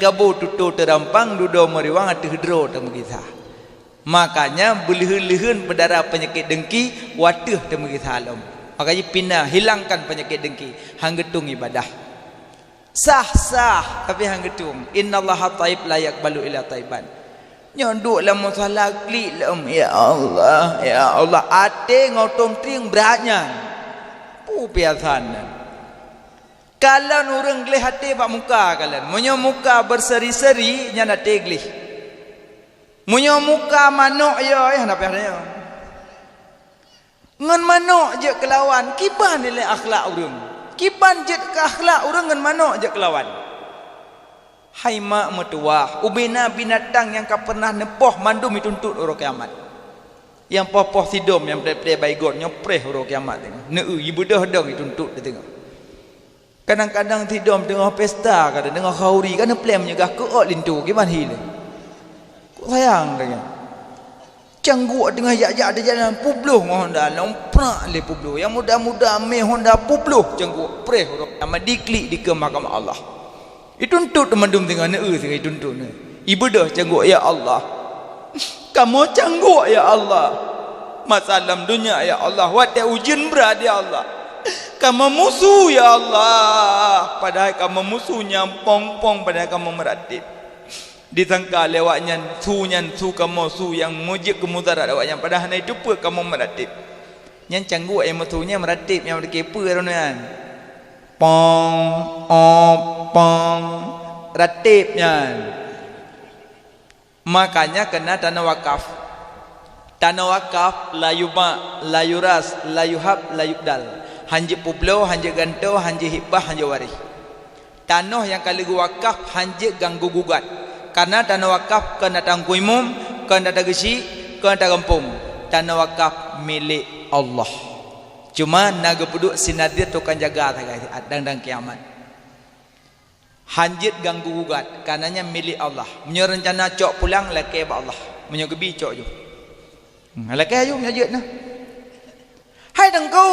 gabu tutu terampang dudo meriwang atu hidro temu kita. Makanya belihun-lihun berdarah penyakit dengki watuh temu kita alam. Makanya pindah hilangkan penyakit dengki hanggetung ibadah. Sah tapi hanggetung. Innallaha taib la yaqbalu illa taiban. Nyonduk lah masalah klik lah ya Allah ate ngotong ting beratnya. Pu biasanya. Kalau orang gelih hati pak muka kalian, munyo muka berseri-seri nyana teglih. Munyo muka manuk ya nak payahnya. Ngan manuk je kelawan, kiban nilai akhlak orang. Kiban je ke akhlak orang ngan manuk je kelawan. Hai mak mertua, ubina binatang yang kau pernah nepoh mandum dituntut orang kiamat. Yang poh-poh sidom yang play baygon nyopreh orang kiamat tengok. Neu ibu dah dong dituntut dia tengok. Kadang-kadang tidom tengah pesta, kadang tengah khauri, kadang plan menyegah ke lintu, gimana hile? Kau sayang dengan cangguk tengah jak-jak ada jalan publuh Honda, lomprak le publuh. Yang muda-muda meh Honda publuh cangguk preh nama diklik di ke mahkamah Allah. Dituntut mandum tengah neu tengah dituntut. Ibu dah cangguk ya Allah. Kamu cangguk ya Allah. Masalah dunia ya Allah, wadah ujian berat ya Allah. Kamu musuh ya Allah, padahal kamu musuhnya pong-pong, padahal kamu meratib. Disangka lewatnya su kamu su yang mujib kemudarat lewatnya, padahal itu pun kamu meratib. Yang cangguk yang musuhnya meratib, yang berkepa kan. Pong, pong, ratibnya. Makanya kena tanah wakaf. Tanah wakaf la yuba, la yuras, la yuhab, la yubdal. Hanji publo, hanji ganto, hanji hibah, hanji waris. Tanah yang kali wakaf hanji ganggu gugat. Karena tanah wakaf kena tangku imum, kena tagasi, kena tagampung. Tanah wakaf milik Allah. Cuma naga peduk sinadir tukang jaga dan kiamat. Hanjit ganggu gugat, karenanya milik Allah. Menyo rencana cok pulang laki Allah. Menyo gebi cok ju. Laki ayu menjajut nah. Hai dengku,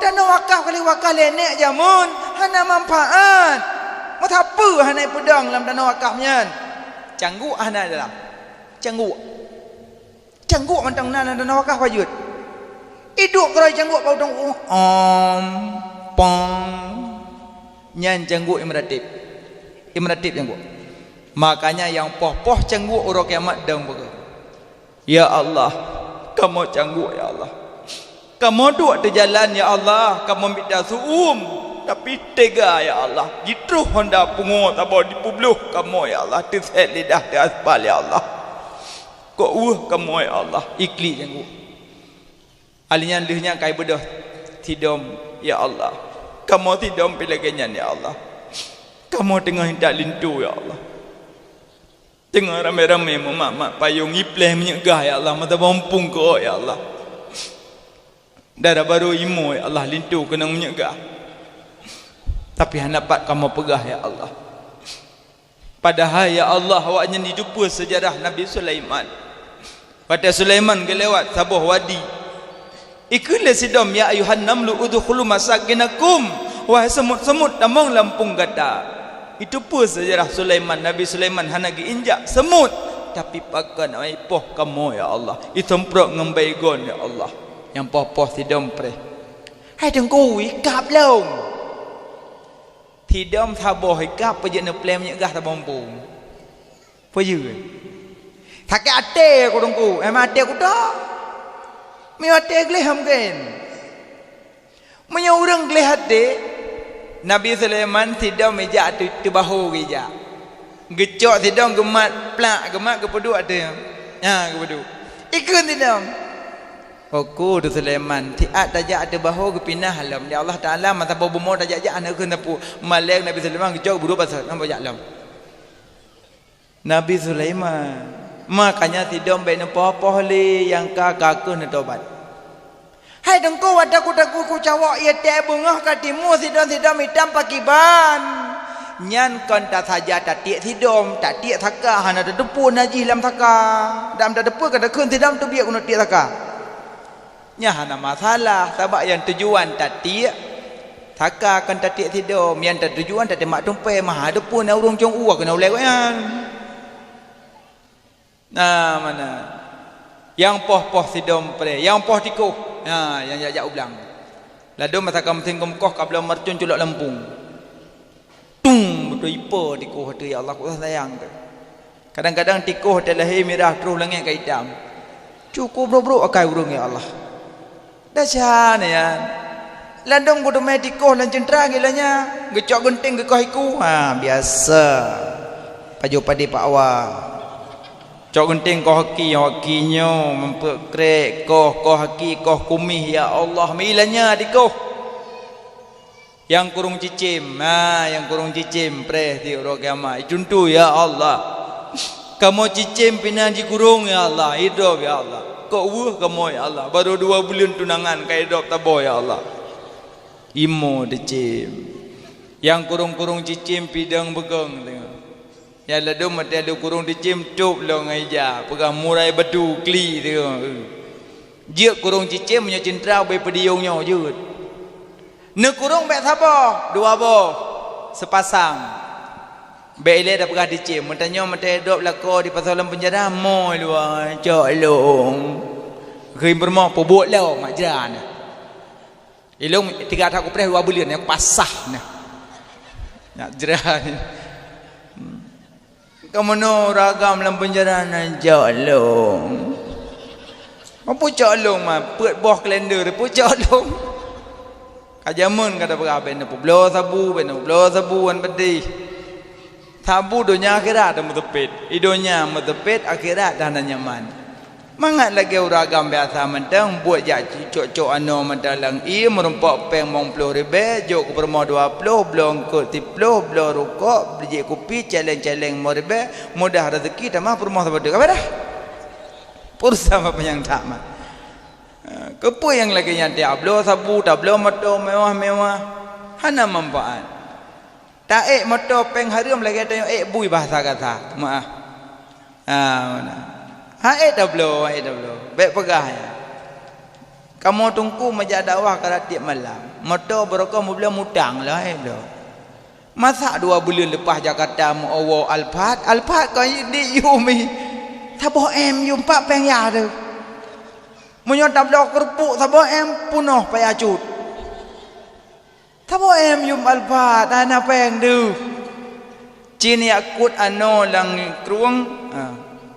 tanah wakaf kali wakaf lenek jamun, hana manfaat. Matapa hana pedang dalam tanah wakafnya. Cangguk hana dalam. Cangguk. Cangguk mentang nana tanah wakaf wajud. Hidup kerai cangguk kau dong. Pong. Nyan cangguk imratib. Imratib cangguk. Makanya yang poh-poh cangguk orang kiamat dong begitu. Ya Allah, kamu cangguk ya Allah. Kamu duduk di jalan ya Allah, kamu minta suum tapi tega ya Allah. Gitu Honda pungo tabo di publuh kamu ya Allah, tisel lidah di aspal ya Allah. Kok kamu ya Allah, ikli janggu. Alinya lihnya kai bedah tidom ya Allah. Kamu tidom pilaganyan ya Allah. Kamu tengah hendak lintu ya Allah. Tengah ramai-ramai mak payung ipleh menyegah ya Allah, mata bompung ko ya Allah. Darah baru imu ya Allah lintu kena menyegah. Tapi hendapat kamu pegah ya Allah. Padahal ya Allah awaknya dijumpa sejarah Nabi Sulaiman. Pada Sulaiman ke lewat sabuh wadi. Ikulah sidom ya ayuhan namlu udkhulu masakinakum. Wahai semut-semut tamong lampung gata. Itu pun sejarah Sulaiman. Nabi Sulaiman hanagi injak semut. Tapi pakan ai poh kamu ya Allah. Itemprok ngembaigon ya Allah. Yang poh-poh tidom pre. Hai dengku ikap long. Tidom saboh ikap peje ne plem nyegah ta bompung. Peje. Thak ate ko dengku. Ate ko dah. Mi ate gleh hamken. Menyo urang gleh ate. Nabi Sulaiman tidom meja tu bahu geja. Gecok tidom gemat plak gemat kepedu ada. Ha kepedu. Ikun tidom. Aku tu Sulaiman tiat tajak ada bahu ke pindah halam ya Allah Taala mata bomo tajak anak ke napu malek Nabi Sulaiman ke jauh buru pasal nampak alam Nabi Sulaiman makanya tidom baik poh-poh li yang kakak ne tobat. Hai dengku ada ku cawak ia te bungah ka timu sidom hitam pakiban nyan kon ta saja ta tiak tidom ta tiak thaka hana da depu najih lam thaka dam da depu ka da kun tidom tu biak kun tiak thaka nya hana masalah sebab yang tujuan tak tiak Thaka akan tatik tidur mian tak tujuan tak mak tumpai mah ada pun urung jong uak kena ulai kan. Nah mana yang poh sidom pre yang poh tikuh yang jajak ulang ladum masa kam tingkum koh kabla mercun culak lempung tung betul ipa tikuh tu ya Allah ku sayang tu kadang-kadang tikuh adalah merah terus langit ke hitam cukup bro akai urung ya Allah dah chan ya ladum ku domai tikuh lan centra gilanya gecok genting ke koh iku biasa paju padi pak wa cok genting koh hakinya mempekrek koh haki koh kumih ya Allah milanya dikoh yang kurung cicim yang kurung cicim preh di rogama contoh ya Allah kamu cicim pina di kurung ya Allah hidup ya Allah kok wuh kamu ya Allah baru 2 bulan tunangan kai hidup tabo ya Allah imo dicim yang kurung cicim pidang begeng tengok ya ladum mati ada kurung dicim tup lo ngaja pegang murai batu kli tu dia kurung cicim punya cintra be pediungnya je ne kurung be sapa 2 boh sepasang be ile dah pegah dicim mentanya mati dop lako di pasaran penjara mo luar cok long kei bermo pobot lo mak jeran ilung 3 tahun aku preh 2 bulan aku pasah nah nak jeran kamu no ragam dalam penjara nan jalong. Apa jalong mah? Put boh kalender apa jalong? Kajamun kata berapa ni? Publo sabu an pedih. Sabu dunia akhirat dah mutepit. Idonya mutepit akhirat dah nyaman. Mangat lagi ragam biasa mentang buat jadi cok-cok ano mendalang merempak peng mong 10 ribu jok ku permo 20 blong ke 30 blong rokok beli kopi celeng-celeng mo ribu mudah rezeki tamah permo sabada apa dah pursa apa yang tak mah kepo yang lagi yang tablo sabu tablo motor mewah-mewah hana manfaat tak motor peng harum lagi tanya bui bahasa kata maaf mana dah belum baik pegah ya kamu tunggu majak dakwah kalau tiap malam motor berokok mau beli mutang lah masa 2 bulan lepas Jakarta mau awal Alphard kau di yumi saboh yu 4 peng ya tu menyot blok kerupuk saboh punoh payah cut saboh yu Alphard ana peng tu cini akut ano lang kruang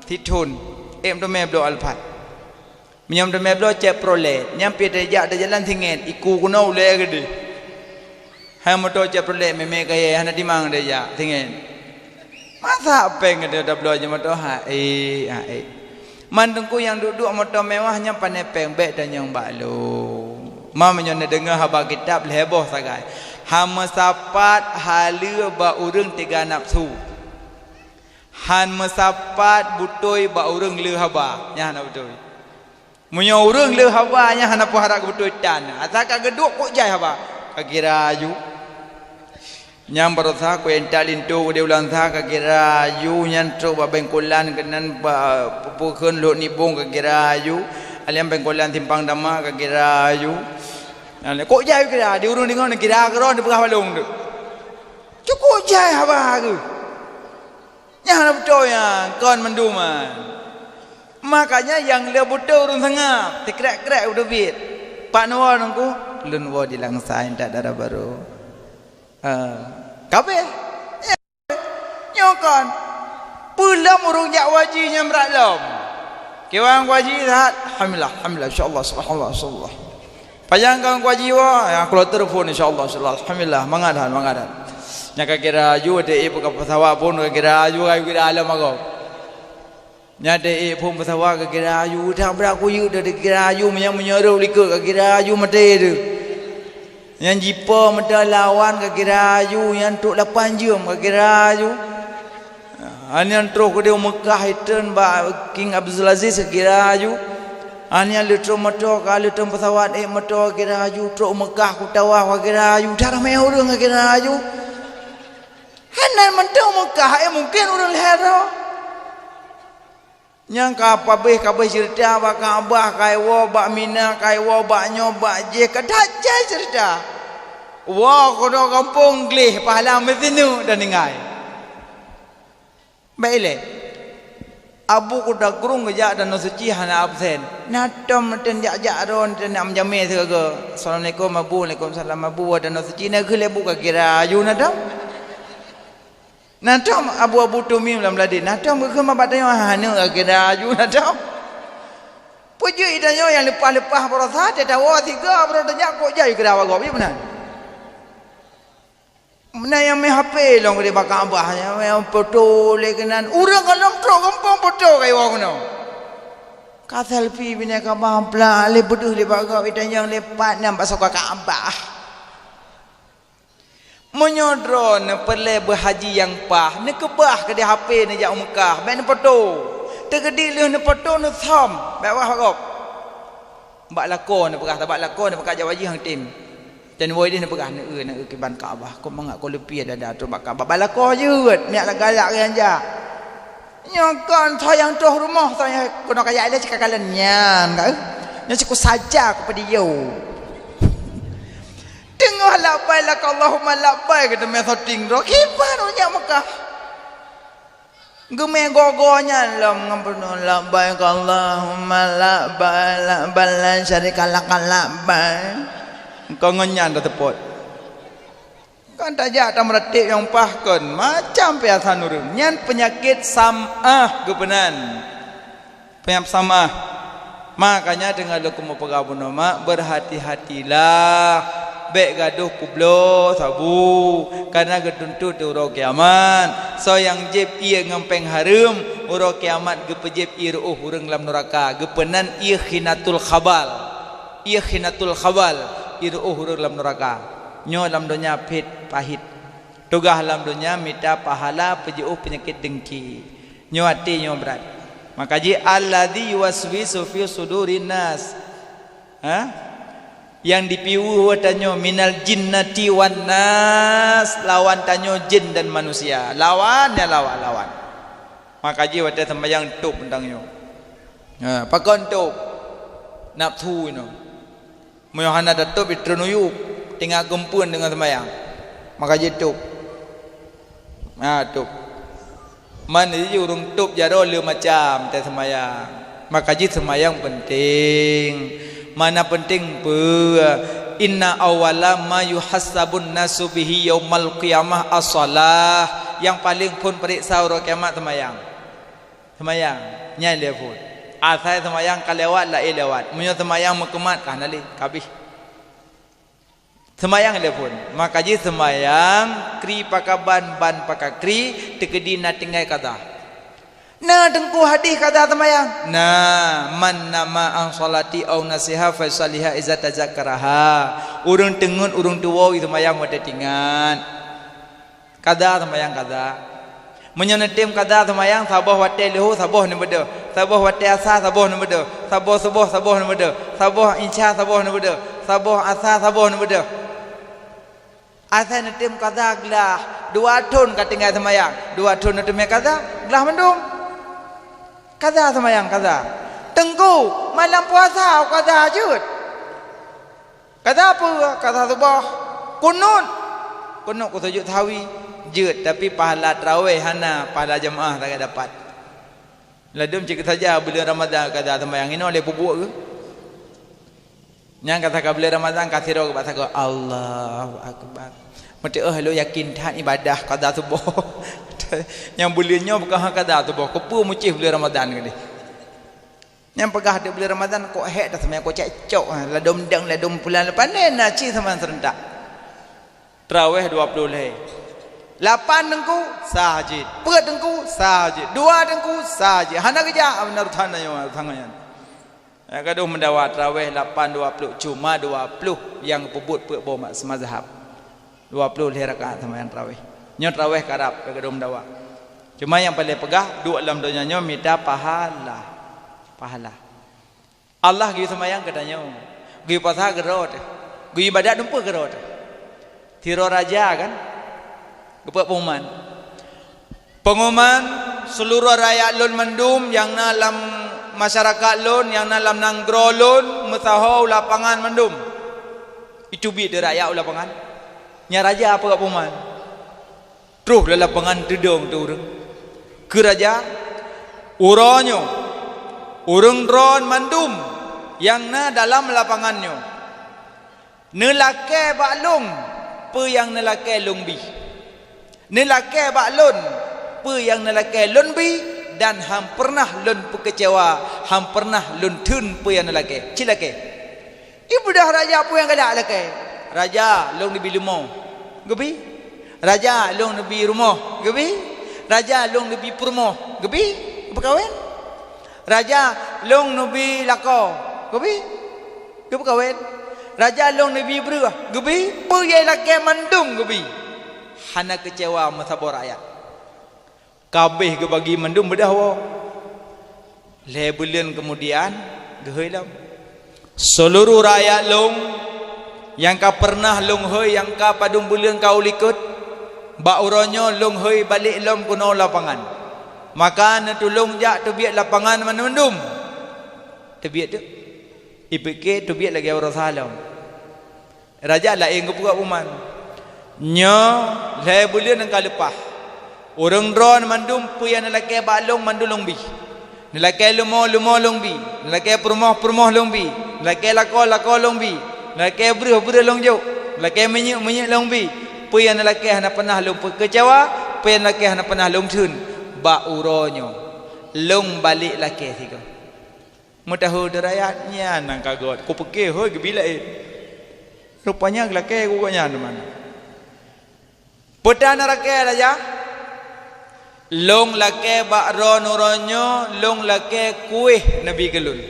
titun tu meblo Alphard menyam tu meblo cek prolet nyampe dia ada jalan tinggal iku kuno le gede hai motor cek prolet meme kaya hana dimang dia tinggal masa peng dia dah blo aja motor mandungku yang duduk motor mewahnya pandai peng bek dan yang baklo mamanya dengar haba kitab leboh sagai hama sapat halu ba urang 3 nafsu han mesapat butoi ba urang le haba nya hana butoi munyo urang le haba nya hana paharak butoi tan asaka geduk kok jai haba kakira aju nyam barotha ko entalin to de ulang tha kakira aju nyan tro ba bengkolan kenan ba pukeun lo ni bong kakira aju aliam bengkolan timpang dama kakira aju kok jai kira di urang dengon kira kron di pegah balong tu cukup jai haba tu yang betul ya kon menduman makanya yang dia betul urun sangap tikrek-krek udah bit pak nuwa nungku lun wa dilangsain tak darah baru kape nyokon pulam urung jak wajinya meraklom kiwang waji sahat alhamdulillah insyaallah subhanallah insyaallah pajangkan waji wa ya kalau telefon insyaallah alhamdulillah mangadan nya kakira aju de ibu ka pasawa pun kakira aju ai kira alam aku nya de pun pasawa kakira aju dah beraku yu de kira aju menyeru likut kakira aju mate tu yang jipa mata lawan kakira aju yang tuk 8 jam kakira aju anian terus ke dia Mekah iten ba King Abdul Aziz kakira aju anian litro motor kalau litro pesawat motor kakira aju terus Mekah ku tawah kakira aju dah ramai orang kakira aju hanan mentau Mekah mungkin urang lehero nyang kabeh cerita ba Kaabah kai wo ba Mina kai wo ba nyo ba je kadajai cerita Wah, kono kampung glih pahala mezinu dan ningai. Baiklah. Abu kuda kurung gejak dan suci hana absen. Natom ten jak ron ten am jame sega. Assalamualaikum abu, waalaikumsalam abu dan suci na khule buka kira yu natom. Natom abu tumim lam ladi. Natom ke ma batanya hana kira yu natom. Puju idanyo yang lepas-lepas berasa dia tahu tiga berodanya kok jai kira wa gobi benar. Mana yang main HP long dia bakal abahnya, yang foto lekenan. Urang kalau tro kampung foto kayak orang no. Ka selfie bini kabah pula le beduh le bakal itan yang lepat nampak sok ka abah. Menyodron perle berhaji yang pah, ne kebah ke dia HP ne jak Mekah, baik ne foto. Tegedi le ne foto ne tham, baik wah kop. Bak lakon ne pegah, bak lakon ne pegah jawaji hang tim. Dan woi dia nak pegah nak ke ban Kaabah. Kau mangak kau lebih ada tu bak Kaabah. Balako jeut, miak la galak yang ja. Nyongkon sayang tuh rumah saya kono kaya ada cakap kalian nyan kau. Nya cukup saja kepada dia. Tengah labai lak Allahumma labai kita me shooting ro kipan nya Mekah. Geme gogonya lam ngampun labai Allahumma labai balan syarika lak labai. Kau ngenyan dah tepot. Kan tajak tak meretip yang pahkan macam biasa nurun. Nyan penyakit sam'ah kebenan. Penyakit sam'ah. Makanya dengan lukum pegabun nama berhati-hatilah. Baik gaduh kublo sabu karena getuntu tu uro kiamat. So yang jeb ia ngempeng harum uro kiamat gepejeb iruh urang lam neraka. Gepenan ia khinatul khabal. Ia khinatul khabal. Iruh huruf dalam neraka. Nyo dalam dunia pit pahit. Tugah dalam dunia minta pahala pejuh penyakit dengki. Nyo hati nyo berat. Maka ji alladzi yuwaswisu fi sudurin nas. Yang dipiu tanyo minal jinnati wan nas, lawan tanyo jin dan manusia. Lawan. Maka ji wate sembahyang tup tentang nyo. Pakon tup. Nafsu no. Moyohana datuk bitrunuyu tinggal gempun dengan sembahyang. Maka je tup. Tup. Man je urung tup jaro le macam te sembahyang. Maka je sembahyang penting. Mana penting pe? Inna awwala ma yuhassabun nasu bihi yaumal qiyamah as-salah. Yang paling pun periksa hari kiamat sembahyang. Sembahyang nyai le pun. Asal semayang kalewat lah lewat. Munyo semayang mekemat kah nali kabih. Semayang telefon. Maka ji semayang kri pakaban ban pakakri tekedi na tinggai kata. Nah dengku hadis kata semayang. Nah man nama ang salati au nasiha fa saliha iza tazakkaraha. Urang tengun urang tuwa semayang wate tingan. Kada semayang kada. Menyonetim kada semayang sabah wate lehu sabah ni beda. Sabah wate asa sabah ni beda. Sabah subuh sabah ni beda. Sabah insya sabah ni beda. Sabah asa sabah ni beda. Asa netim kada gelah 2 tun katinggal semayang. 2 tun netim kada gelah mendung. Kada semayang kada. Tengku malam puasa kada jut. Kada apa? Kada subuh. Kunut. Kunut ku sujud tawi. Jut tapi pahala tarawih hana pahala jemaah tak dapat. Ladum cik saja bulan Ramadan kata sembahyang ini oleh bubuk ke? Yang kata bulan Ramadan kasiro ke bahasa ke Allahu akbar. Mesti lu yakin tak ibadah kata subuh. Yang bulannya bukan kata subuh. Kepu mucih bulan Ramadan ke dia. Yang pegah di bulan Ramadan kok hek dah sembahyang kok cecok ladum dang ladum bulan lepas ni nak ci sama serentak. Tarawih 20 leh. 8 dengku sahajid, perut dengku sahajid, 2 dengku sahajid. Hana kerja benar tanah yang tangannya. Gaduh mendawat tarawih 8 20 cuma 20 yang pebut perut bom semazhab. 20 leh rakaat sembahyang tarawih. Nyo tarawih karap gaduh mendawat. Cuma yang paling pegah dua dalam dunia nyo minta pahala. Pahala. Allah gi sembahyang katanya. Gi puasa gerot. Gi ibadat dumpa gerot. Tiro raja kan? Gepak pengumuman seluruh rakyat lun mendum yang dalam masyarakat lun yang dalam nanggro lun metahau lapangan mendum itu bi de rakyat lapangan nya raja apa kat peman terus dalam lapangan dedong tu orang ke raja uronyo urang dron mandum yang na dalam lapangannya nelake baklung pe yang nelake lungbi nelake baklun pe yang nelake lunbi dan ham pernah lun kecewa ham pernah lun tun pe yang nelake cilake ibu dah raja apa yang galak lake raja long nebi lumo gebi raja long nebi rumah gebi raja long nebi purmo gebi berkahwin raja long nebi lako gebi gebi berkahwin raja long nebi berah gebi pe yang lake mandung gebi hana kecewa masabor ayat kabeh ke bagi mandum berdawa le bulan kemudian geheulam seluruh rakyat long yang ka pernah long heuy yang ka padung bulan kau likut ba uronyo long heuy balik lom kuno lapangan maka na tulung jak tebiat lapangan mandum tebiat tu ipike tebiat lagi orang salam raja lain ke buka uman nya le bulan yang ka lepas orang dron mandum puyan lelaki balong mandum longbi lelaki lumo longbi lelaki permoh longbi lelaki lako longbi lelaki beruh longjo lelaki menyuk longbi puyan lelaki hana pernah long kecewa puyan lelaki hana pernah long tun ba uronyo long balik lelaki tiga mutahu derayatnya nang kagot ku pekeh hoi gebila rupanya lelaki ku nya mana putana rakyat aja long lake bak ron uronyo long lake kuih nabi gelun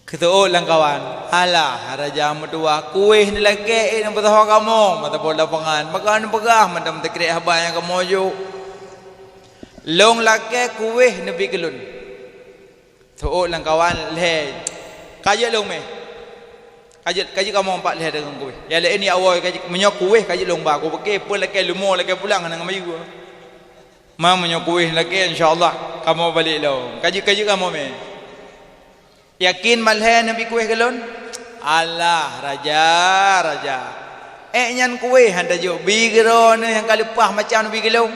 ketua lang kawan alah raja mertua kuih ni lake ini betah kamu mata bola lapangan makan pegah madam tekrik habang yang kamu jo long lake kuih nabi gelun ketua lang kawan le kajak long me kajak kamu empat le dengan kuih ya le ini awal kajak menyok kuih kajak long ba aku pakai pun lake lumo lake pulang dengan mayu ma menyokui lagi insyaallah kamu balik lo kaji kamu me yakin malhe nabi kuih galon Allah raja nyan kuih handa jo bigro ne yang kalepah macam nabi galon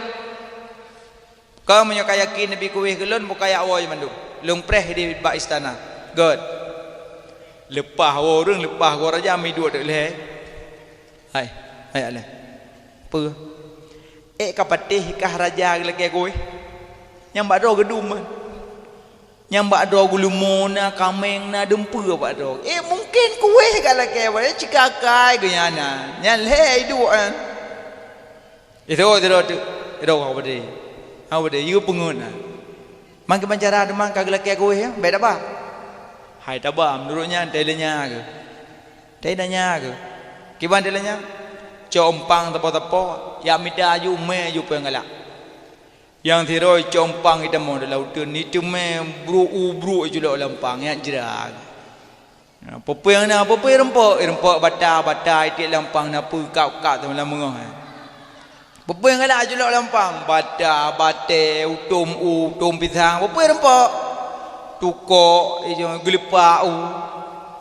kau menyokai yakin nabi kuih galon buka ya awal mandum long preh di bak istana god lepah orang lepah gua raja mi dua dak le hai ale apa kapatih kah raja lagi gue yang bak do gedum yang bak do gulumona kameng na dempu bak do mungkin kuih kat lagi ba cikakai genyana nyan le du an itu apa dia you pengun mangke bancara demang kag lagi gue ya beda ba hai taba menurutnya telenya ke kiban telenya compang tepo-tepo ya mida yu me yu pengalak yang tiroi compang kita mau dalam laut ni tu me bru julo lampang ya jerang apa yang na apa rempok bata itik lampang na pu kau tu dalam mengah apa yang ada julo lampang bata bate utum pisang apa rempok tuko gelipa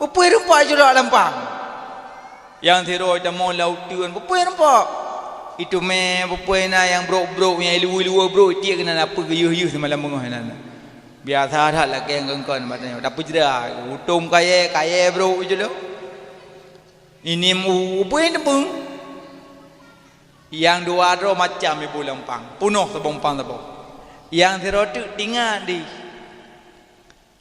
apa rempok julo lampang yang tiroi tamo lautuan apa nampak itu me apa yang bro yang ilu bro dia kena apa geyuh semalam mengah nana biasa dah lah yang kengkon matanya tapi jeda utum kaya bro je lo ini apa yang dua ro macam ibu lampang punuh tebompang yang tiroi tu tinggal di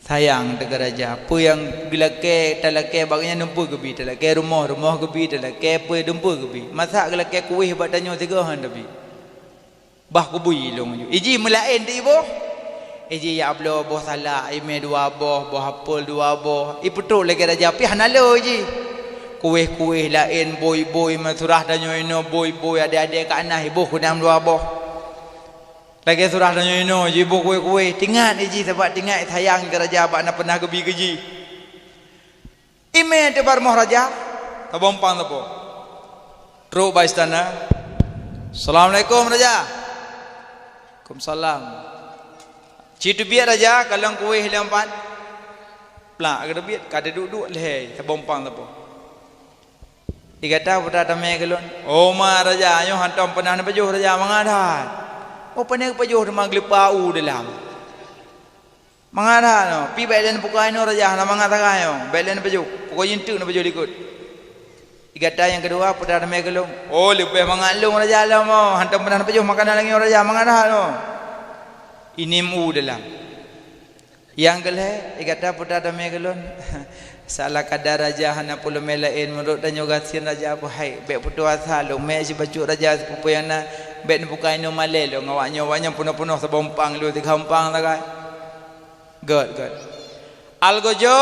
sayang tegak raja apa yang gelake talake baganya numpu gebi talake rumah gebi talake apa dumpu gebi masak gelake kuih buat tanya tiga han tapi bah kubui long ju iji melain di boh iji ya ablo boh salah ime dua boh hapul dua boh iputuk lagi raja pi hanalo ji kuih lain boy masurah tanya ino boy adik-adik kat anah ibu kunam dua boh lagi surah tanya ino jibu kuih tinggal iji sebab tinggal sayang ke raja abak nak pernah gebi geji ime tebar moh raja tabompang tapo teruk ba istana assalamualaikum raja waalaikumsalam citu biar raja kalau kuih lempat plak kada biat kada duduk leh tabompang tapo Dikata putra tamai kelon. Oh ma raja yo hantam pernah pajuh raja mangadat. Oh pernah pajuh magli pau dalam. Mangadat no. Pi belen pukai no raja na mangatakan yo. Belen pajuh. Pokok intuk na pajuh ikut. Dikata yang kedua putra tamai kelon. Oh lebih mangalung raja lah mo. Hantam pernah pajuh makanan lagi raja mangadat no. Ini mu dalam. Yang kelih dikata putra tamai kelon. Salah kadar raja hana puluh melain menurut dan juga sin raja apa hai bek putua salu me si baju raja sepupu yang na bek ni bukan no male lo ngawanya puno-puno sebompang lu tiga hampang tak kai good algojo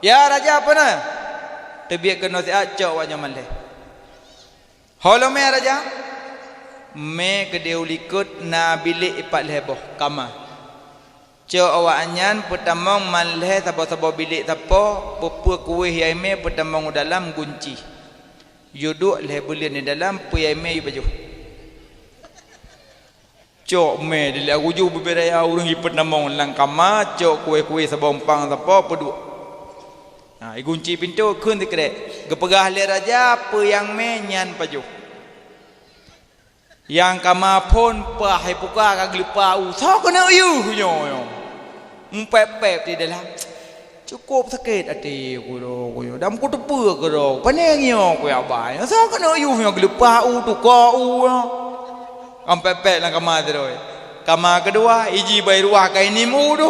ya raja apa na tebiak kena si acok wanya male holo me raja me kedeu likut na bilik ipat leboh kamar Cok awanyan pertamang malhe sabo-sabo bilik tapo pupua kuih yaime pertamang dalam gunci. Yuduk leh bulian di dalam puyaime yu baju. Cok me dili aku ju beberaya urang hi pertamang lang kama cok kuih-kuih sabompang tapo peduk. Ha gunci pintu keun dikrek. Gepegah le raja pe yang me nyan baju. Yang kama pun pahai puka kaglepa usah kena yu nyo. Pep di dalam cukup sakit hati aku dam ku tepu ke ro panengnya aku abai sa kana yu yang gelepa tu ka am pep lang kamar tu kamar kedua iji bai ruah kai ni mu tu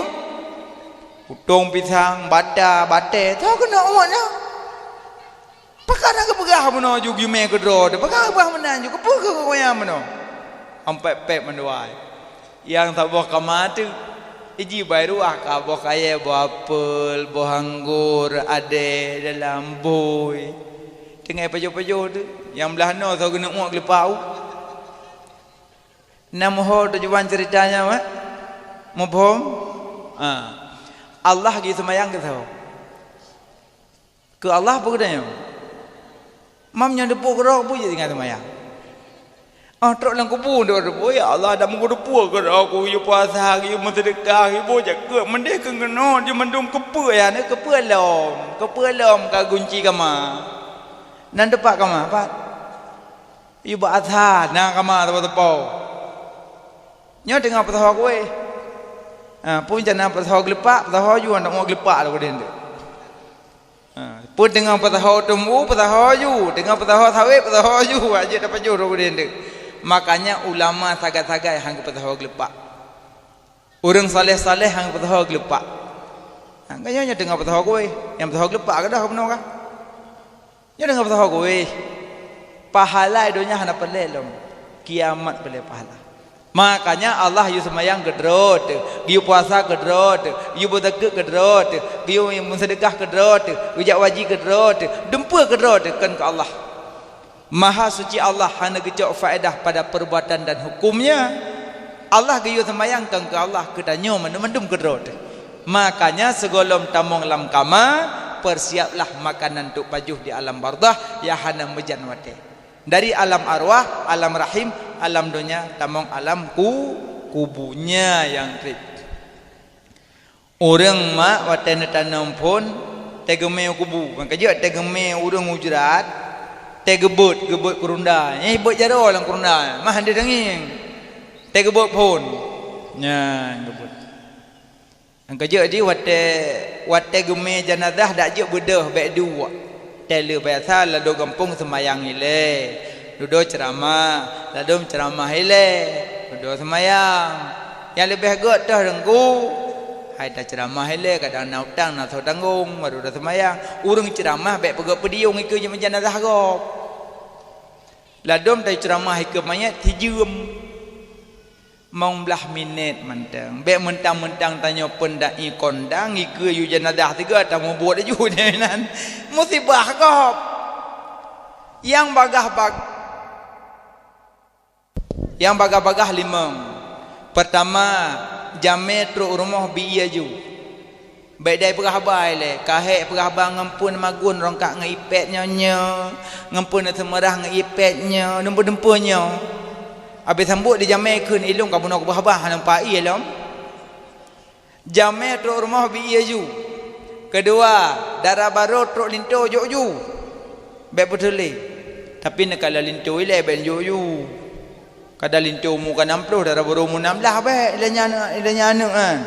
utong pisang bate sa kana awaknya pakana ke pegah meno jugi me ke ro de pakana bah menan ju ke pegah ko yang meno am pep menduai yang tak buah kamar tu Iji baru akak boh kaya boh apel, boh anggur, ade dalam boy. Tengah pajuh-pajuh tu, yang belah no so kena muak lepau. Namoh tu juan ceritanya mak, mau bohong? Allah gitu semayang ke tahu? Ke Allah apa katanya? Mamnya depu kerok puji tinggal semayang. Truk lang kubu ndo depu ya Allah dah mengko depu ke aku yu puasa hari sedekah ibu jaga mendeh ke ngeno je mendum kepe ya ne kepe lom ka gunci kama nan depak kama pat yu ba atha na kama tepo nyo tengah petaho kowe pun jana petaho glepak petaho yu ndak mau glepak lo den pun tengah petaho tumbu petaho yu tengah petaho sawit petaho yu aje dapat juru den makanya ulama sagai-sagai hang petaho glepak urang saleh-saleh hang petaho glepak hangnya nya tengah petaho kowe yang petaho glepak ke dah benar kah nya tengah petaho kowe pahala dunia hana pelelom kiamat boleh pahala makanya Allah yu semayang gedrot yu puasa gedrot yu berzakat gedrot yu sedekah gedrot ujak wajib gedrot dempa gedrot kan ke Allah Maha suci Allah hanya gejok faedah pada perbuatan dan hukumnya. Allah gayu semayangkan ke Allah kedanyo mendum kedrot. Makanya segolom tamong lam kama persiaplah makanan untuk pajuh di alam bardah ya hana mejan wate. Dari alam arwah, alam rahim, alam dunia, tamong alam kubunya yang trip. Orang mak wate tanam pun tegeme kubu. Makanya tegeme urang ujrat teh gebut kurunda gebut jaro lang kurunda mah hande denging teh gebut pun nya gebut ang kerja di wate geme jenazah dak je bedah baik dua tele biasa la do kampung semayang ile do ceramah la do ceramah ile do semayang yang lebih god dah dengku hai ta ceramah ile kadang na utang na so tanggung baru dah semayang urang ceramah baik pegak pediung ikut je jenazah gop ladom tai ceramah ikut mayat tijem mong belah minit mentang baik mentang-mentang tanya pendai kondang ikut yu jenazah tiga tak mau buat ju nan musibah gop yang bagah limang pertama jame truk rumah biya ju baik dai perhabai le kahek perhabang ngampun magun rongkak ngipet nyonya ngampun semerah ngipetnya dempu-dempunya habis sambut di jame keun ilung ka buno perhabah nampak ilom jame truk rumah biya ju kedua darah baru truk linto ju Baik betul le. Tapi nak kalau lintu ile ben yu. Kada lintu mu kan 60 darah baru mu 16 baik ilanya anu kan.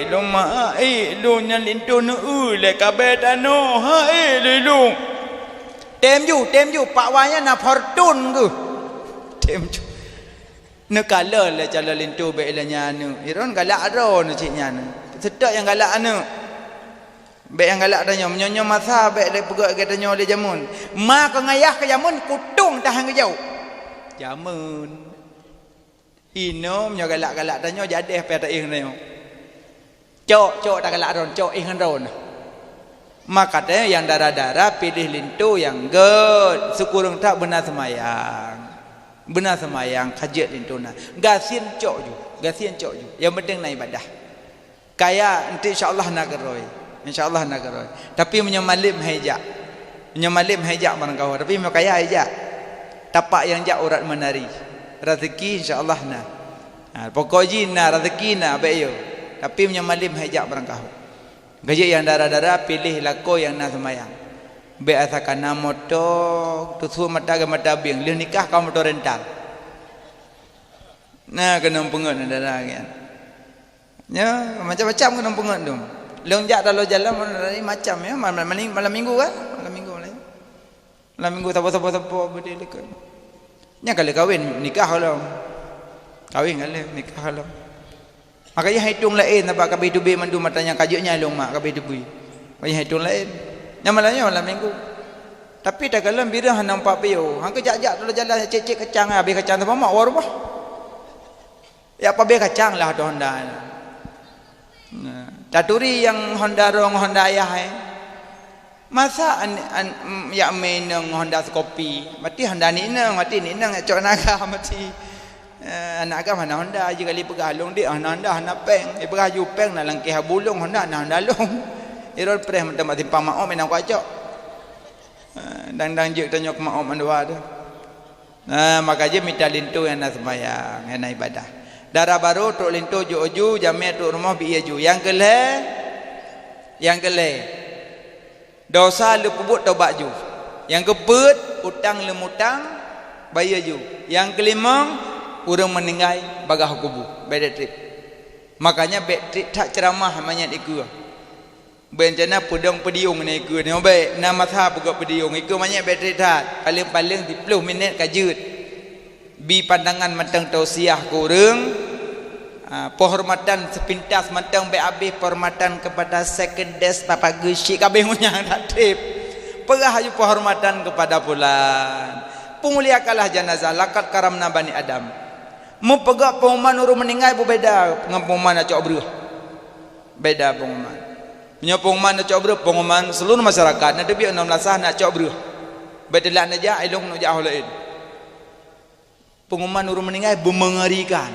Loma lu nya lintu nu le kabe tano. Lu. Tem ju pak wanya na fortune ku. Tem ju. Nak kalau le cala lintu baik ilanya anu. Iron galak ro nu ciknya anu. Sedap yang galak anu. Baik yang galak tanya menyonya masa baik le pegak ke tanya le jamun. Ma ke ngayah ke jamun kutung tahan ke jauh. Jamun. Ino menyo galak-galak tanya jadi apa tak ing tanya. Cok tak galak ron, cok ing ron. Maka katanya yang darah-darah pilih lintu yang good. Syukurung tak benar semayang. Benar semayang kajat lintuna. Gasin cok ju. Yang penting nak ibadah. Kaya nanti insya-Allah nak geroi. InsyaAllah nak geroi. Tapi menyemalim hijak. Menyemalim hijak barang kau. Tapi makaya hijak. Tapak yang jak urat menari. Rezeki insya-Allah nak. Pokoknya nak rezeki nak baik yo. Tapi menyemalim hijak barang kau. Gaji yang darah-darah pilih lako yang nak semayang. Baik asakan motor tusu mata ke mata bing. Lih nikah kau motor rental. Nah kena pengen darah kan. Ya macam-macam kena pengen tu. Lonjak dalam jalan macam ya malam minggu kan malam minggu siapa berdiri kan nya kalau kahwin nikah kalau kahwin kalau nikah kalau makanya hitung lain nampak kabeh tu be mandu matanya kajuknya long mak kabeh tu bui makanya hitung lain nya malam minggu tapi tak kalau bira nampak peo hang kejak-jak dalam jalan cek kacang habis kacang tu mak war ya apa be kacang lah tu Honda taturi yang Honda rong Honda ayah masa ya meneng Honda Scorpio mati Honda ni neng mati ni neng cok naga mati naga mana Honda je kali pegalung dia Honda peng peraju peng nak langkih bulung Honda Honda long irol preh mentempat simpang mak menang kacok dang je tanya ke mak mandua tu maka je minta lintu yang nak sembahyang yang nak ibadah. Darah baru tok lintu ju jamia tok rumah bi ju. Yang kele dosa lu pebut taubat ju. Yang keput utang lemutang bayar ju. Yang kelima urang meninggal bagah kubu beda trip. Makanya bed trip tak ceramah banyak ikut. Bencana pudong pediung ni ikut ni baik nama sah pegak pediung ikut banyak bed trip tak paling 10 minit kajut. Bi pandangan matang tausiah kurang penghormatan sepintas matang be habis penghormatan kepada sekedes papa gusi kabeh munyang tak trip perah ayu penghormatan kepada bulan pemuliakanlah jenazah lakat karamna bani Adam mu pegak pengumuman urung meninggal berbeda dengan pengumuman acok beruh beda pengumuman punya pengumuman acok beruh pengumuman seluruh masyarakat nak debi 16 nak acok beruh bedelah naja ilung nu jauh lain pengumuman urung meninggal mengerikan.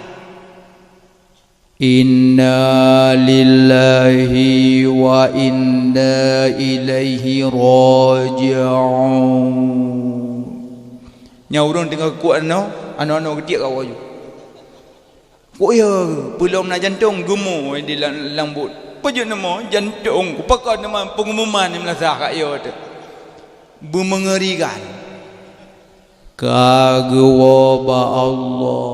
Inna lillahi wa inna ilaihi raji'un. Nya urang tengah kuat anu gede kau aju. Kok ya belum nak jantung gemuk di lambut. Paju nama jantung pakai nama pengumuman ni melazah kat yo tu. Mengerikan. Kagwa Allah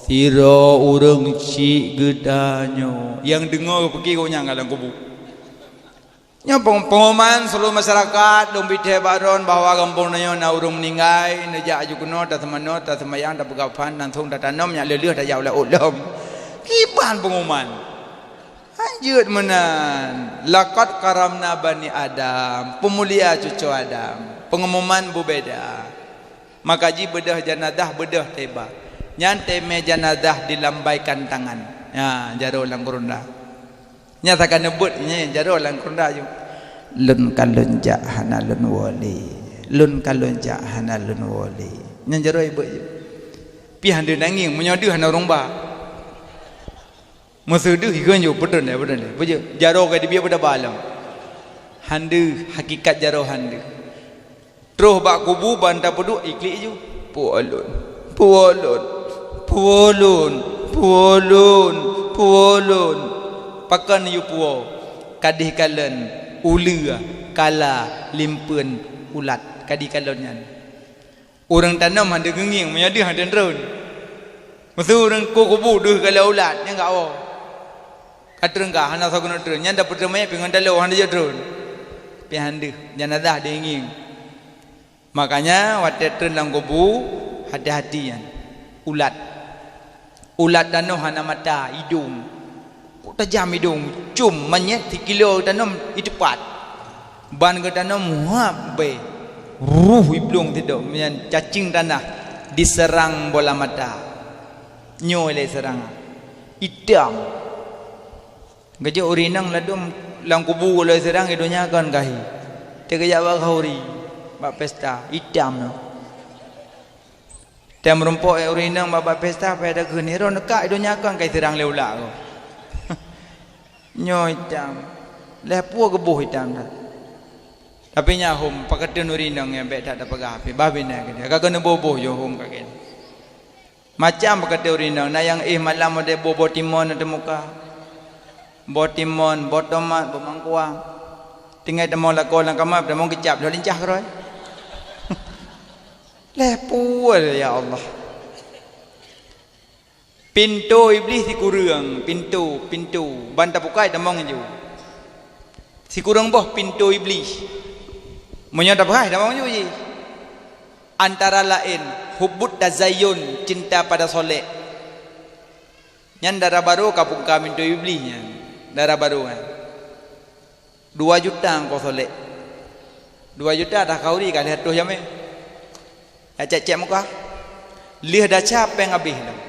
sira urang cik gedanyo yang dengar pergi kau nyang dalam kubu nya pengumuman seluruh masyarakat dong bidhe baron bahwa kampung nyo na urang meninggal neja aju kuno ta semano ta semayang ta pegapan dan thong ta tanom nya leleh ta jauh la ulum kiban pengumuman anjut menan laqad karamna bani Adam pemulia cucu Adam pengumuman berbeda. Maka ji bedah jenazah bedah teba. Nyantai me jenazah dilambaikan tangan. Ya, jaro lang kurunda. Nyatakan nebut nya jaro lang kurunda ju. Lun kalun jahana lun wali. Lun kalun jahana lun wali. Nya jaro ibu ju. Pi hande nanging menyodeh hana urang ba. Masudeh higan ju betul. Betul. Jaro ka dia pada balam. Hande hakikat jaro hande. Terus bak kubu banta peduk iklik ju. Puolun. Pakan yu puo. Kadih kalen ula kala limpeun ulat kadi kalonnya orang tanam handa genging menyadi handa drone mesti orang kubu deh kalau ulat nya enggak oh kata enggak hana saguna drone nya dapat remaya pengen dalau handa je drone pi handa nya dah denging makanya waktu drone lang kubu hati-hati kan ulat tanam hana mata hidung tajam hidung cum manyet 3 kilo tanam itu cepat ban ke tanam muap be iblung tidak menyan cacing tanah diserang bola mata nyoleh serang idam gajah urinang ladum lang kubu oleh serang idonya kan kahi tegaya ba khauri ba pesta idam no tem rumpok urinang ba pesta pada genero nekak idonya kan kai serang leula ko nyoy jam lepu gebuh hitam dah tapi nya hom pakatun urinang yang bet tak ada pegah api babina ke dia kagak boboh yo hom kagak macam pakatun urinang na yang malam ada bobo timon ada muka botimon botomat bomangkuang tinggal demo lako lang kamap demo kecap dah lincah roy lepu ya Allah pintu iblis si kurang pintu banta pukai damong ju si kurang boh pintu iblis menyata pukai damong ju antara lain hubud tazayun cinta pada soleh nyan darah baru kapung kami pintu iblisnya darah baru kan 2 juta kau soleh 2 juta dah kau ri kan lihat tu jame cek muka lihat dah capek habis dah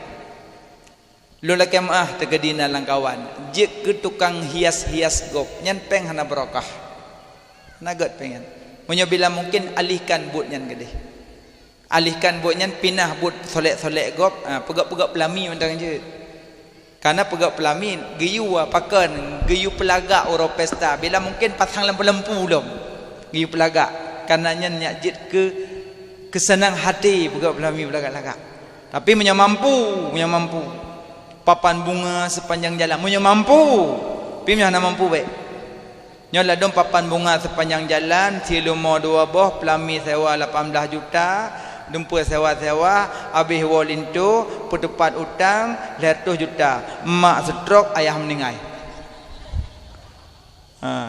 lola kemah tegedina langkawan jek ke tukang hias-hias gop nyan peng hana barokah nagat pengen menyabila mungkin alihkan but nyan gede alihkan but nyan pinah but solek-solek gop pegak-pegak pelami mentang je karena pegak pelami geyu pakan geyu pelagak orang pesta bila mungkin pasang lempu-lempu belum geyu pelagak karena nyan nyak jet ke kesenang hati pegak pelami pelagak-lagak tapi menyamampu papan bunga sepanjang jalan punya mampu pimnya nak mampu baik nyola dom papan bunga sepanjang jalan silumo 2 boh pelami sewa 18 juta dempur sewa-sewa habis walintu petepat utang 100 juta mak stroke ayah meninggal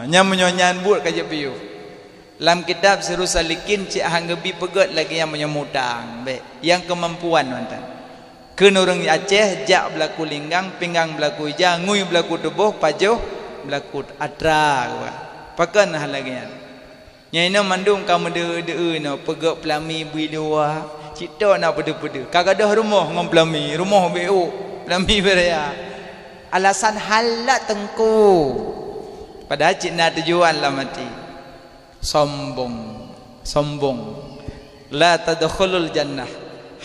nya menyonyan buat kaje piu dalam kitab Sirus Salikin cik hanggebi pegat lagi yang menyemutang baik yang kemampuan mantan kena orang Aceh jak berlaku linggang pinggang berlaku ija ngui berlaku tubuh pajuh berlaku atra pakan hal lagi nyai mandung kamu de no pegak pelami bidua cita nak pede-pede kagak dah rumah ngom pelami rumah BO pelami beraya alasan halak tengku padahal cik nak tujuan lah mati sombong la tadkhulul jannah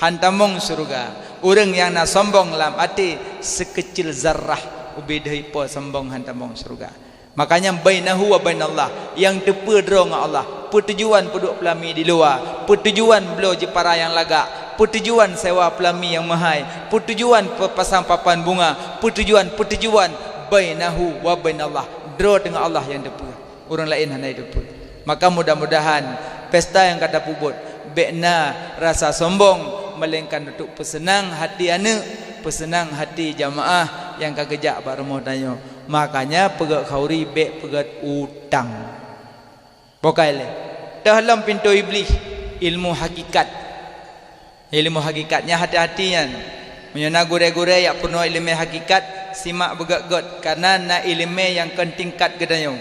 hantamong surga orang yang nak sombong dalam hati sekecil zarrah ubidai po sombong hantamong surga makanya bainahu wa bainallah yang tepa drong Allah pertujuan peduk pelami di luar pertujuan belo je para yang lagak pertujuan sewa pelami yang mahal pertujuan pasang papan bunga pertujuan bainahu wa bainallah draw dengan Allah yang tepa orang lain hanya tepa maka mudah-mudahan pesta yang kata pubut bekna rasa sombong melainkan untuk pesenang hati anak pesenang hati jamaah yang kagejak barmo tanyo makanya pegak khauri bek pegat utang pokai le dalam pintu iblis ilmu hakikatnya hati-hatian menyana gure-gure yak penuh ilmu hakikat simak begak-got karena na ilmu yang kan tingkat gedayo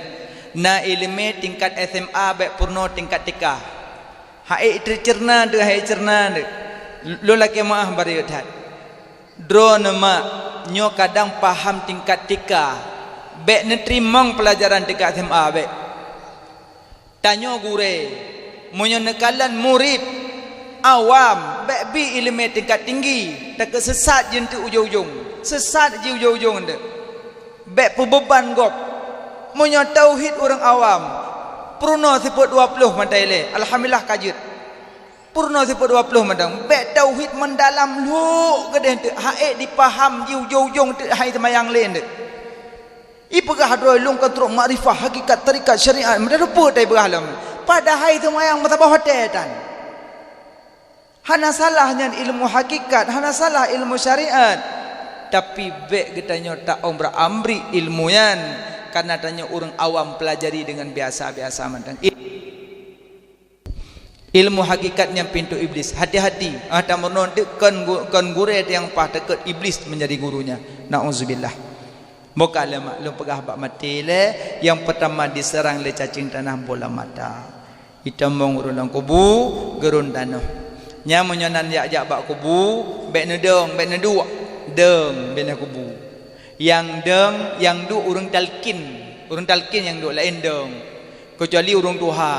na ilmu tingkat SMA bek purno tingkat tika hai tercerna de hai cerna de lola kemah bari dat drone mak nyo kadang paham tingkat tika bek netrimong pelajaran tika SMA bek tanyo gure munyo nekalan murid awam bek bi ilmu tingkat tinggi tak sesat jentu ujung-ujung sesat ji ujung-ujung de bek pebeban gop munyo tauhid orang awam purno siput 20 mantai alhamdulillah kajut purna sifat 20 madang bek tauhid mendalam lu gede tu hae dipaham jiu-jiu tu hai semayang lain tu ipegah droi lung katruk makrifah hakikat tarikat syariat mendarupa tai berhalam padahal itu mayang mata hotel tan. Hana salahnya ilmu hakikat, hana salah ilmu syariat. Tapi bek getanya tak ombra amri ilmuyan karena tanya orang awam pelajari dengan biasa-biasa mantang. Ilmu hakikatnya pintu iblis. Hati-hati. Ada menontik kan guru yang pah dekat iblis menjadi gurunya. Nauzubillah. Moga le maklum pegah bak mati le yang pertama diserang le cacing tanah bola mata. Hitam mengurun kubu gerun tanah. Nya menyonan jak bak kubu bek nedong bek nedua deng bena kubu. Yang deng yang du urang talkin yang du lain deng. Kecuali urang tuha.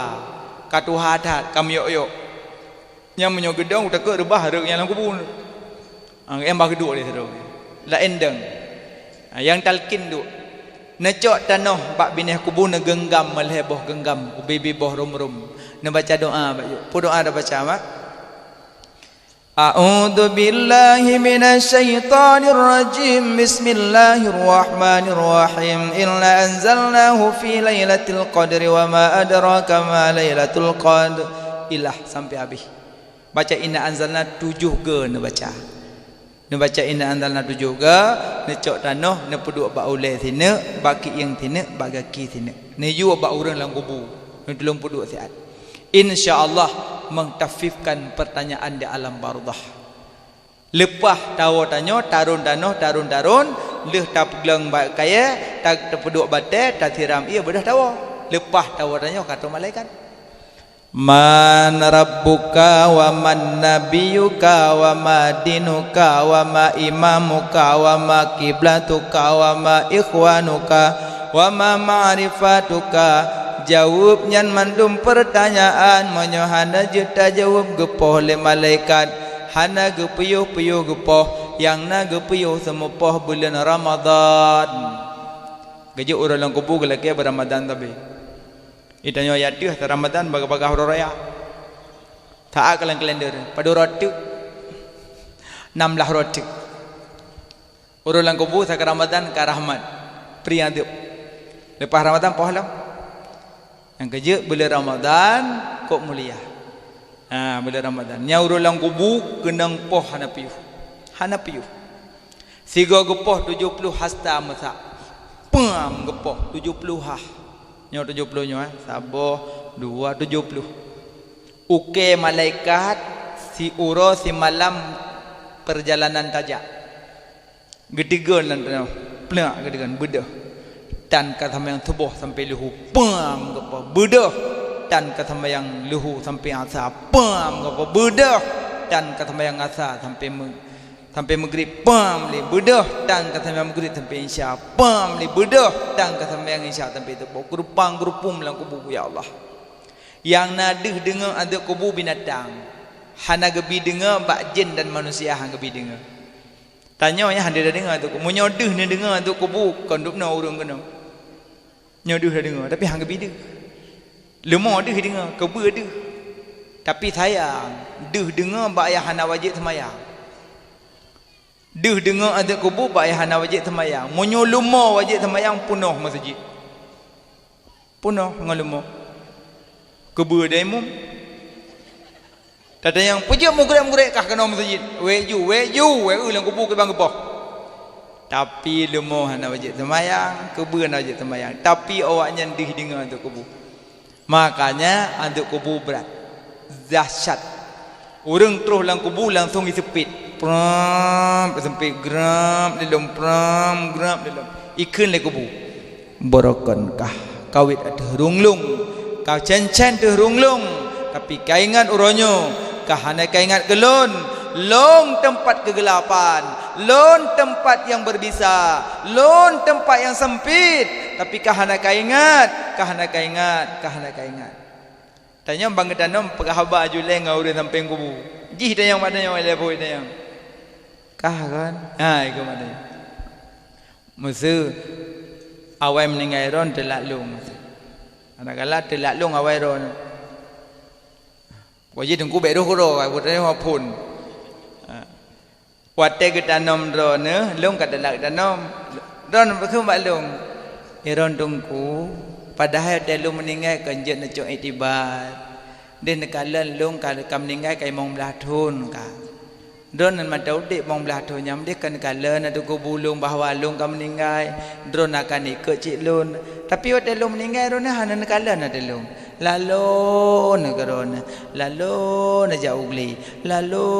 Katuha tat kam yok nya menyo gedong udah ke rebah rek yang kubu em bah kedua dia terus la endeng yang talkin du necok tanah bak bineh kubu ne genggam melheboh genggam ubi boh rum ne baca doa bak pu doa dah baca mak A'udzu billahi minasyaitonir rajim. Bismillahirrahmanirrahim. Inna anzalnahu fi lailatul qadri wa ma adraka ma lailatul qadr. Ilah sampai habis. Baca inna anzalna 7 ge ne baca. Ne baca inna anzalna 7 ge, ne cok tanah ne peduk bak ulai sine, baki yang sine, bagaki sine. Ne ju bak urang lang kubu. Ne tolong peduk siat. InsyaAllah mengtafifkan pertanyaan di alam barzah. Lepas tahu tanya tarun leh tak pegang baik kaya tak terpeduk batai tak tiram ia bedah tahu. Lepas tahu tanya kata malaikat man rabbuka wa man nabiyuka wa ma dinuka wa ma imamuka wa ma kiblatuka wa ma ikhwanuka wa ma ma'rifatuka. Jawab nyan mandum pertanyaan monyo hana juta jawab gepoh le malaikat hana gepuyuh gepoh yang na gepuyuh semupoh bulan Ramadan geje urang lang kubu gelake Ramadan tabe itanyo yatih Ramadan baga-baga horaya taak kaleng-kalender pada roti 16 roti urang lang kubu sak Ramadan ka rahmat priadep lepas Ramadan pahala yang kerja bulan Ramadan kok mulia. Bulan Ramadan. Nyaur lang kubu kenang poh hana piuh. Siga gepoh 70 hasta masa. Pam gepoh 70 hah. Nyaur 70 nya saboh 2 70. Uke malaikat si uro si malam perjalanan tajak. Gedigan lan plak gedigan bedah. Dan kata yang tubuh sampai luhu pam apa bedah dan kata yang luhu sampai asa pam apa bedah dan kata yang asa sampai maghrib pam li bedah dan kata yang maghrib sampai isya pam li bedah dan kata yang isya sampai tubuh gerupung lang kubu ya Allah yang nadih dengar ada kubu binatang hana gebi dengar bak jin dan manusia hang gebi dengar tanya nya hande dengar tu menyodeh ni dengar tu kubu kondupna urang kena nyoduh dah dengar tapi hang gebi deh lemah deh dengar kebe deh tapi sayang deh dengar bak ayah hana wajib semayang deh dengar ada kubu bak ayah hana wajib semayang monyo lemah wajib semayang penuh masjid penuh dengan lemah kebe dah imam tada yang pejak mugurek kah kena masjid weju ulang kubu ke bang gepah tapi lemah hana wajib semayang kebe hana wajib semayang tapi awaknya dih dengar untuk kubu makanya untuk kubu berat dahsyat orang terus lang kubu langsung disepit pram sempit gram dalam pram gram dalam ikan le kubu borokankah kawit ada runglung kau cencen tu runglung tapi kaingat uronyo kahana kaingat gelon long tempat kegelapan lon tempat yang berbisa lon tempat yang sempit tapi kahana kaingat tanya bang gedanom pegahaba juleng ngaurin sampai kubu jih tayang madanya wala boy tayang kah kan iku madanya musuh awai meninggal ron telak long ana kala telak long awai ron wajib tengku beru kuro ai putane pun Wate kita nom drone, long kata lak danom, drone berkembang long, iron tungku, padahal dia lu meninggal kan je nak cok itibar dia nak kalen lu kalau kam meninggal kai mong belah thun ka drone nan madau dik mong belah thun nyam dia kan kalen ada kubulung bahawa lu kam meninggal drone akan ikut cik lun tapi dia lu meninggal drone hanan kalen ada lu lalu negarona lalu na jauh gli lalu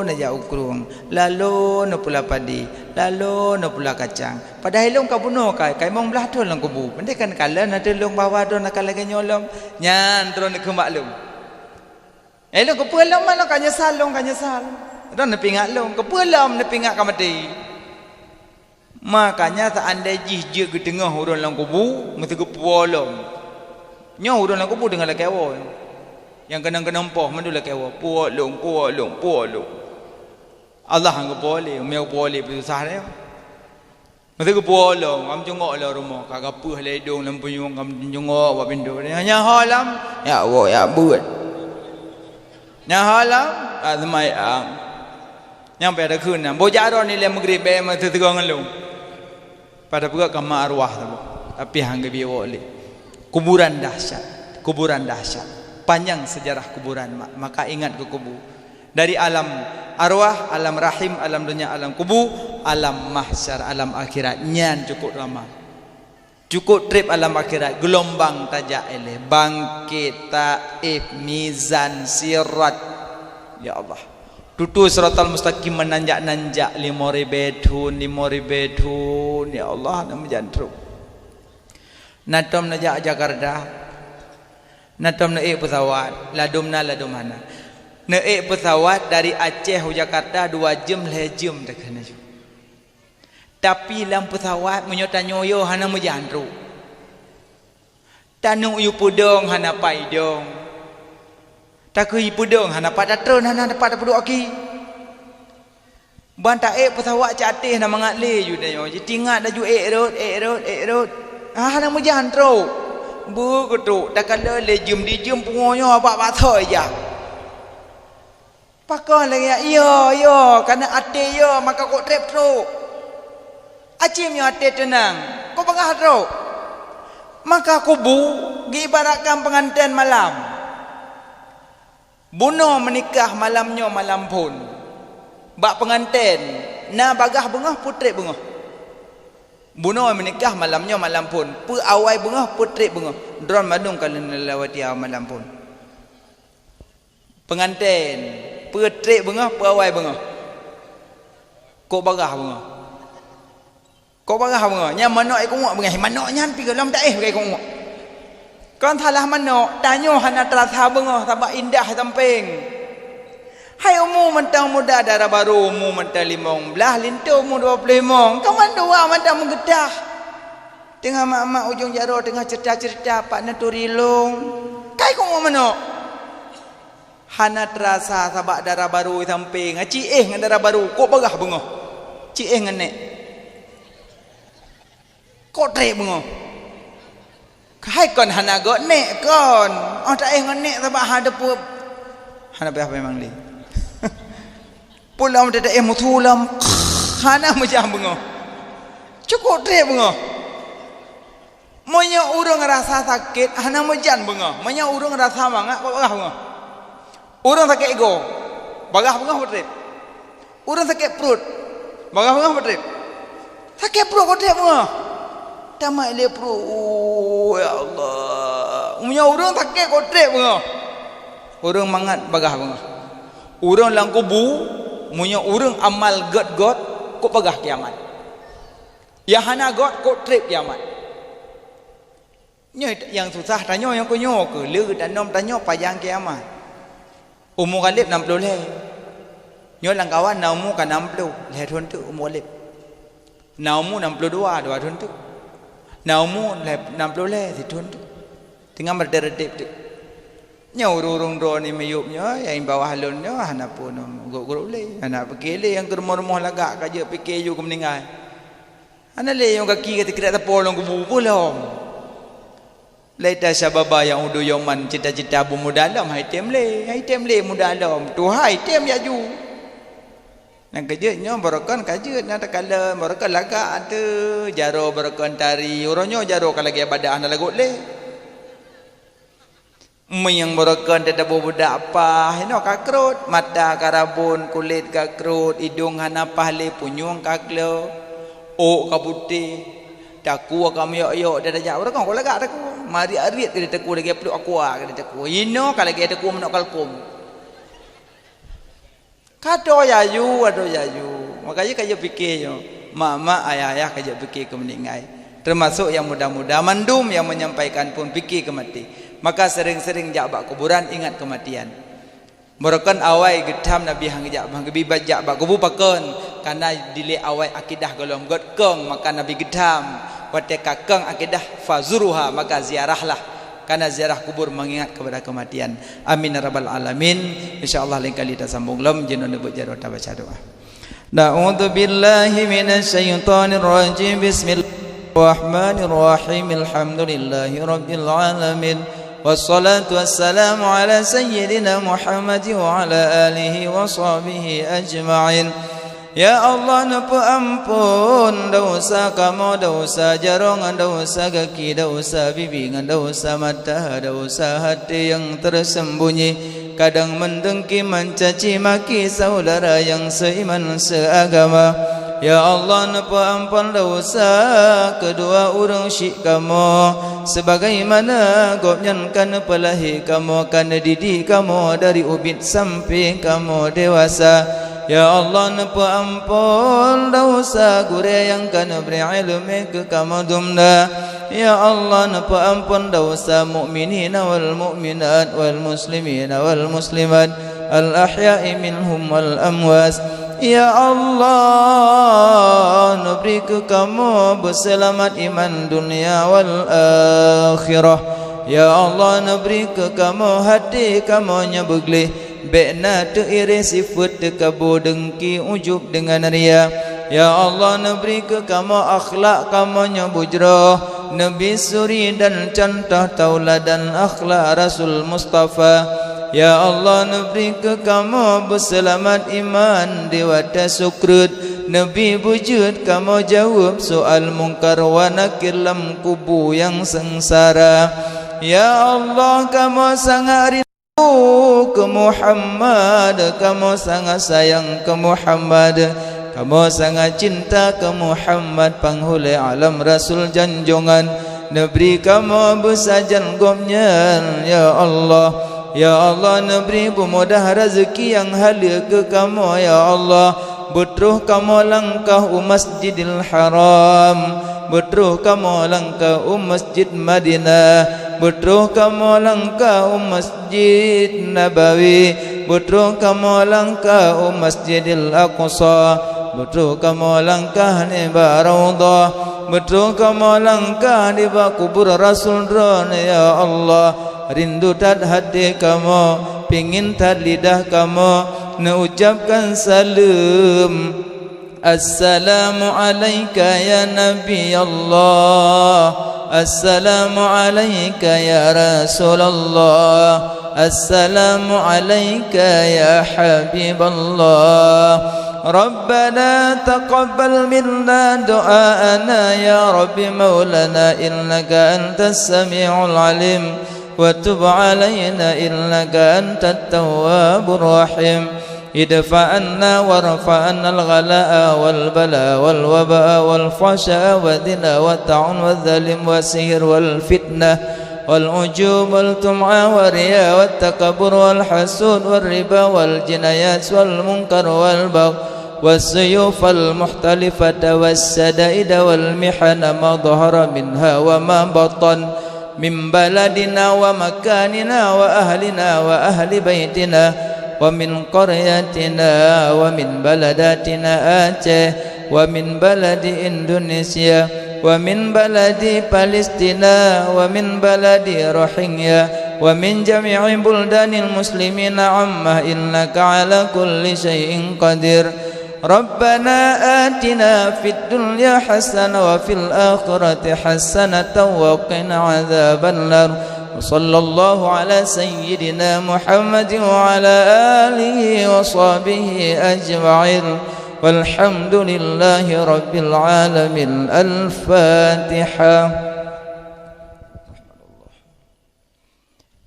na jauh kerung lalu na pula padi lalu na pula kacang padahal long ka bunuh kai mong belah thun lang kubu pendek kan kala na telung bawa don nak lagi nyolong nyan terus nak kembak long long kepulam mana kan nyesal long kan nyesal don na pingat long kepulam na pingat ka mati makanya seandainya jih ke tengah orang lang kubu mesti kepulam nyo urang aku pun dengan laki awak yang kenang-kenang poh mandu laki awak puak long Allah hang boleh meu boleh berusaha dia mesti ke polong am jongok lah rumah kagak puh ledong lampu yung am jongok wa pintu dia hanya halam ya awak ya buat nya halam azmai am yang pada kunam bojaron ni le maghrib be ma tetegangan lu pada pula kama arwah tapi hang ge biawak le kuburan dahsyat panjang sejarah kuburan maka ingat ke kubur dari alam arwah alam rahim alam dunia alam kubur alam mahsyar alam akhirat nyan cukup lama cukup trip alam akhirat gelombang tajak eleh bangkit taif mizan sirat ya Allah tutu siratal mustaqim menanjak-nanjak 5.000 thun ya Allah nama jantruk natom na Jakarta natom na pesawat ladum mana na pesawat dari Aceh ke Jakarta 2 jam lejam dekana ju tapi dalam pesawat menyota nyoyo hana mejandru tanu yu pudong hana paidong takui pudong hana padatron hana dapat puduk aki banta pesawat catih na mangatle ju dayo tinggal daju road hana mejandru bu kutu tak kala lejum dijum pungonya apa bathoi ja pakon lagi yo karena ate yo maka kok trep tro acim yo ate tenang kok bangah tro maka kubu diibaratkan pengantin malam bunuh menikah malamnya malam pun bak pengantin na bagah bengah putri bengah bunuh menikah malamnya malam pun pu awai bengah putri bengah dron madung kalau lelawati malam pun pengantin putri bengah pu awai bengah kok bagah bengah nya manok ai kongok bengah manok nyan pi dalam daih kai kongok kan thalah manok tanyo hana terasa bengah sabak indah samping hai umum mentang muda darah baru umum mentang 15 lintu umum 25 kawan dua mentang menggedah tengah mak-mak ujung jaro tengah cerita-cerita pak naturilung kai kong mano hana terasa sabak darah baru samping cieh ngan darah baru kok bagah bengah cieh ngan nek kok trek bengah kai kon hana go nek kon tak ngan nek sabak hadap hana apa memang li pulang tidak mutulam hana macam bengah cukup trek bengah monya urang rasa sakit hana majan bengah monya urang rasa mangak bagah bengah urang sakit ego bagah bengah trek urang sakit perut bagah bengah trek sakit perut trek bengah tamak le perut ya Allah monya urang sakit trek bengah urang mangat bagah bengah urang lang kubu munya urang amal god kok bagah kiamat ya hana god kok trip kiamat nya yang susah tanya yang kunyo ke le dan nom tanya payang kiamat umur kalib 60 le nyo lang kawan naumu kan 60 le thun tu umur kalib naumu 62 dua thun tu naumu le 60 le si thun tu tinggal berderet tu nyau urung do ni mayupnya yang bawah halunnya hana pun guruk le hana pekele yang ke rumah-rumah lagak kaje fikir you ke meninggal hana le yang kaki kata kira tapolong kubu pulong laita sababa yang udu yoman cita-cita bu mudalam haitem le mudalam tu haitem ya ju nang kejenya barakan kaje na takala barakan lagak atu jaro barakan tari uronyo jaro kalagi ibadah hana lagut le Yang berakan tidak budak apa, ini kakrut, mata karabun, kulit kakrut, hidung hanapah le punyung kaklo, kabuti, taku kami yo dah jauh, orang kau lagak taku, mari arit kita taku lagi peluk aku kita taku, ino kalau kita taku menok kalkum, kado yayu, makanya kaja fikir yo, mama ayah kaja fikir kemeningai, termasuk yang muda-muda, mandum yang menyampaikan pun fikir kemati. Maka sering-sering jak kuburan ingat kematian. Merukan awai getam Nabi hang jak bang gebi bajak bak kubu pakon karena dile awai akidah golong god keng maka Nabi getam wate kakeng akidah fazuruha maka ziarahlah karena ziarah kubur mengingat kepada kematian. Amin ya rabbal alamin. Insyaallah lain kali kita sambung lem jenun nebut jaro ta baca doa. Na'udzu billahi minasyaitonir rajim. Bismillahirrahmanirrahim. Alhamdulillahi rabbil alamin. Wassalatu wassalamu ala sayyidina Muhammad wa ala alihi wa sahbihi ajma'in. Ya Allah napa ampun dosa kamu, dosa jarongan, dosa kaki, dosa bibi, dosa mata, dosa hati yang tersembunyi. Kadang mendengki mencaci maki saudara yang seiman seagama. Ya Allah napa ampun dosa kedua urang syik kamu, sebagaimana gopnyan pelahi kamu kana didik kamu dari ubit sampai kamu dewasa. Ya Allah napa ampun dosa gure yang kana berilmu ke kamu dumna. Ya Allah napa ampun dosa mukminina wal mukminat wal muslimina wal muslimat al ahya'i minhum wal amwas. Ya Allah nabri ke kamu berselamat iman dunia wal akhirah. Ya Allah nabri ke kamu hati kamu nya beglih bekna tu iri sifat tu kabu dengki ujub dengan ria. Ya Allah nabri ke kamu akhlak kamu nya bujrah Nabi suri dan contoh tauladan akhlak Rasul Mustafa. Ya Allah nabri ke kamu berselamat iman dewata sukrut Nabi wujud kamu jawab soal mungkar wa nakir lam kubu yang sengsara. Ya Allah kamu sangat rindu ke Muhammad, kamu sangat sayang ke Muhammad, kamu sangat cinta ke Muhammad penghulu alam Rasul janjongan Nabi kamu bersajan gomnya. Ya Allah, ya Allah nabri pemudah rezeki yang halal ke kamu. Ya Allah betruh kamu langkah Masjidil Haram, betruh kamu langkah Masjid Madinah, betruh kamu langkah Masjid Nabawi, betruh kamu langkah Masjidil Aqsa, betruh kamu langkah di Raudhah, betruh kamu langkah di kubur Rasul Ron. Ya Allah rindu tad hati kamu, pingin tad lidah kamu mengucapkan salam. Assalamu alayka ya Nabi Allah, assalamu alayka ya Rasulullah, assalamu alayka ya Habiballah. ربنا تقبل منا دعاءنا يا رب مولانا إنك أنت السميع العليم وتب علينا إنك أنت التواب الرحيم. ادفع عنا وارفع عنا الغلاء والبلاء والوباء والفحشاء والذل والطعن والظلم والسحر والفتنة والعجوب والطمع والرياء والتكبر والحسود والربا والجنايات والمنكر والبغي والسيوف المختلفة والسدائد والمحن ما ظهر منها وما بطن من بلدنا ومكاننا وأهلنا وأهل بيتنا ومن قريتنا ومن بلداتنا آته ومن بلد إندونيسيا ومن بلد فلسطينا ومن بلد روهينيا ومن جميع بلدان المسلمين عامة إنك على كل شيء قدير. ربنا آتنا في الدنيا حسنة وفي الآخرة حسنة وقنا عذاب النار. وصلى الله على سيدنا محمد وعلى آله وصحبه أجمعين والحمد لله رب العالمين. الفاتحة.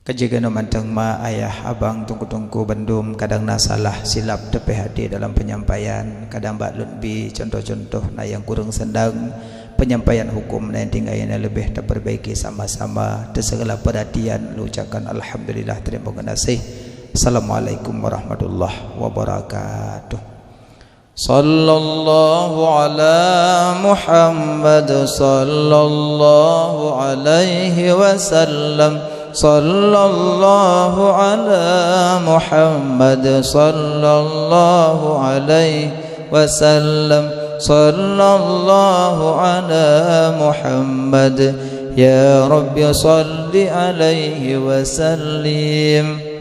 Kejagaan manteng ma ayah abang tungku-tungku bendum kadang nasalah silap tepeh hati dalam penyampaian kadang baklun bi contoh-contoh na yang kurang sendang penyampaian hukum na yang tinggalnya lebih terperbaiki sama-sama tersegala perhatian lu ucapkan alhamdulillah terima kasih. Assalamualaikum warahmatullahi wabarakatuh. Sallallahu ala Muhammad sallallahu alaihi wasallam. Sallallahu ala Muhammad sallallahu alaihi wasallam. Sallallahu ala Muhammad ya Rabbi salli alaihi wasallim.